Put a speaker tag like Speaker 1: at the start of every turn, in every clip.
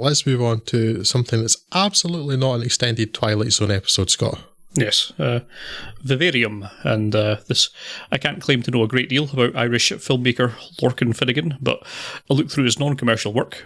Speaker 1: let's move on to something that's absolutely not an extended Twilight Zone episode, Scott.
Speaker 2: Yes, Vivarium, and this, I can't claim to know a great deal about Irish filmmaker Lorcan Finnegan, but I looked through his non-commercial work,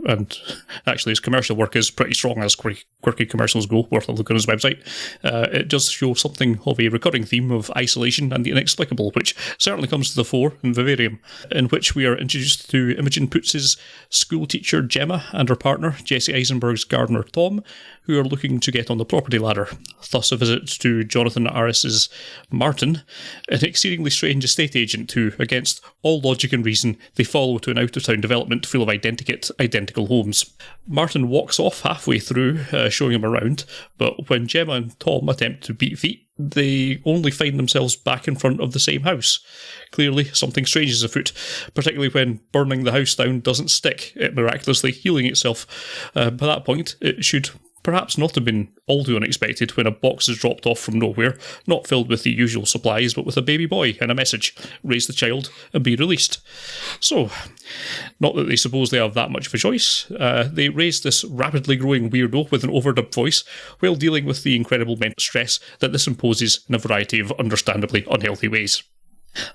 Speaker 2: and actually his commercial work is pretty strong as quirky commercials go, worth a look on his website. It does show something of a recurring theme of isolation and the inexplicable, which certainly comes to the fore in Vivarium, in which we are introduced to Imogen Poots' school teacher Gemma and her partner, Jesse Eisenberg's gardener Tom, who are looking to get on the property ladder. Thus a visit to Jonathan Arris's Martin, an exceedingly strange estate agent who, against all logic and reason, they follow to an out-of-town development full of identical homes. Martin walks off halfway through, showing him around, but when Gemma and Tom attempt to beat feet, they only find themselves back in front of the same house. Clearly, something strange is afoot, particularly when burning the house down doesn't stick, it miraculously healing itself. By that point, it should perhaps not have been all too unexpected when a box is dropped off from nowhere, not filled with the usual supplies, but with a baby boy and a message: raise the child and be released. So, not that they suppose they have that much of a choice. They raise this rapidly growing weirdo with an overdubbed voice while dealing with the incredible mental stress that this imposes in a variety of understandably unhealthy ways.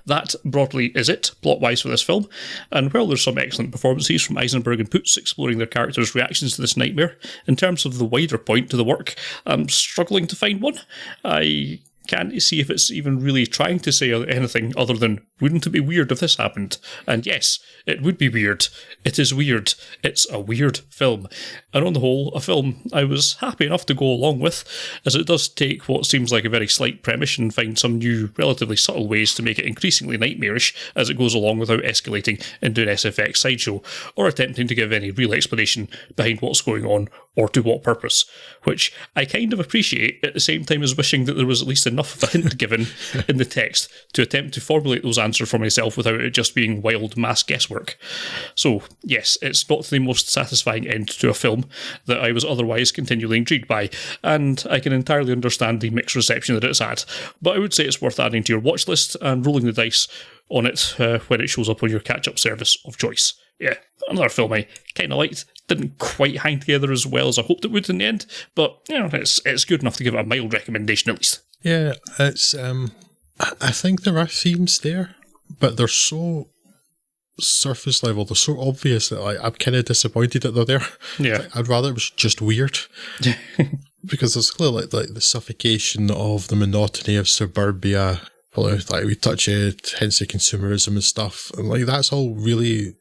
Speaker 2: That, broadly, is it, plot-wise, for this film, and while there's some excellent performances from Eisenberg and Poots exploring their characters' reactions to this nightmare, in terms of the wider point to the work, I'm struggling to find one. I can't see if it's even really trying to say anything other than, wouldn't it be weird if this happened? And yes, it would be weird. It is weird. It's a weird film. And on the whole, a film I was happy enough to go along with, as it does take what seems like a very slight premise and find some new, relatively subtle ways to make it increasingly nightmarish as it goes along without escalating into an SFX sideshow, or attempting to give any real explanation behind what's going on, or to what purpose, which I kind of appreciate at the same time as wishing that there was at least enough of a hint given in the text to attempt to formulate those answers for myself without it just being wild mass guesswork. So, yes, it's not the most satisfying end to a film that I was otherwise continually intrigued by, and I can entirely understand the mixed reception that it's had, but I would say it's worth adding to your watch list and rolling the dice on it when it shows up on your catch-up service of choice. Yeah, another film I kind of liked. Didn't quite hang together as well as I hoped it would in the end, but you know, it's good enough to give it a mild recommendation at least.
Speaker 1: Yeah, it's I think there are themes there, but they're so surface level, they're so obvious that I'm kind of disappointed that they're there.
Speaker 2: Yeah,
Speaker 1: I'd rather it was just weird. Because there's clearly like the suffocation of the monotony of suburbia. Like we touch it, hence the consumerism and stuff, and like that's all really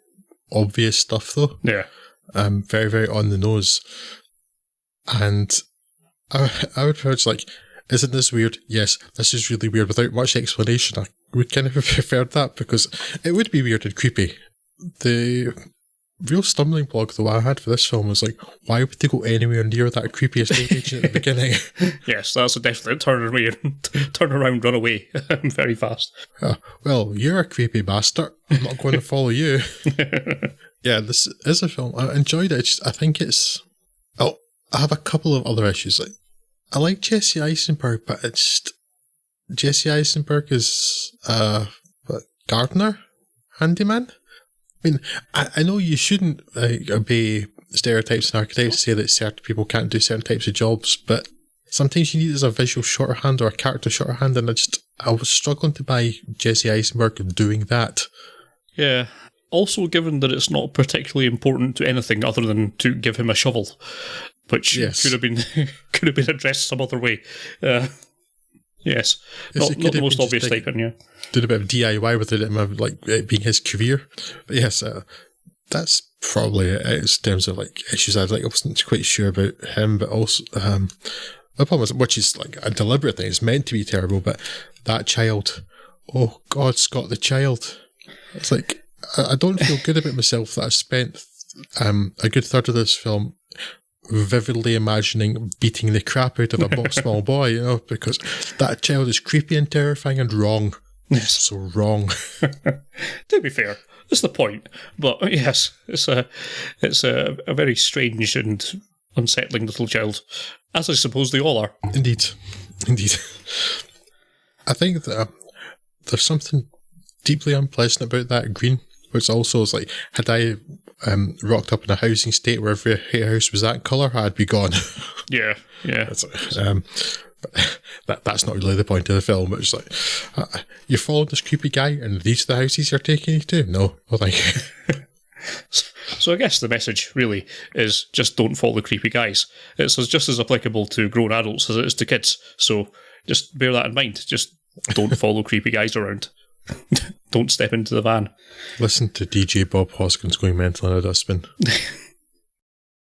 Speaker 1: obvious stuff though.
Speaker 2: Yeah.
Speaker 1: Very, very on the nose. And I would approach like, isn't this weird? Yes, this is really weird without much explanation. I would kind of have preferred that because it would be weird and creepy. The real stumbling block though I had for this film was like, why would they go anywhere near that creepy estate agent at the beginning? Yes,
Speaker 2: that's a definite turn around, run away very fast.
Speaker 1: Well, you're a creepy bastard. I'm not going to follow you. Yeah, this is a film. I enjoyed it. I think it's... Oh, I have a couple of other issues. Like, I like Jesse Eisenberg, but it's... Jesse Eisenberg is gardener? Handyman? I mean, I know you shouldn't obey stereotypes and archetypes to say that certain people can't do certain types of jobs, but sometimes you need as a visual shorthand or a character shorthand, and I was struggling to buy Jesse Eisenberg doing that.
Speaker 2: Yeah. Also, given that it's not particularly important to anything other than to give him a shovel, which could have been addressed some other way. Yes, not the most obvious type in, yeah.
Speaker 1: Did a bit of DIY with it, like it being his career. But yes, that's probably it in terms of like issues. I wasn't quite sure about him, but also the problem is, which is like a deliberate thing. It's meant to be terrible, but that child. Oh God, Scott, the child. It's like I don't feel good about myself that I've spent a good third of this film vividly imagining beating the crap out of a small boy, you know, because that child is creepy and terrifying and wrong.
Speaker 2: Yes.
Speaker 1: So wrong.
Speaker 2: To be fair, that's the point. But yes, it's a very strange and unsettling little child, as I suppose they all are.
Speaker 1: Indeed. I think that there's something deeply unpleasant about that green, which also is like, had I rocked up in a housing state where every house was that colour, I'd be gone.
Speaker 2: Yeah.
Speaker 1: That's not really the point of the film. It's like, you're following this creepy guy and these are the houses you're taking you to? No, well, thank you.
Speaker 2: So I guess the message really is just don't follow the creepy guys. It's just as applicable to grown adults as it is to kids. So just bear that in mind. Just don't follow creepy guys around. Don't step into the van.
Speaker 1: Listen to DJ Bob Hoskins going mental in a dustbin.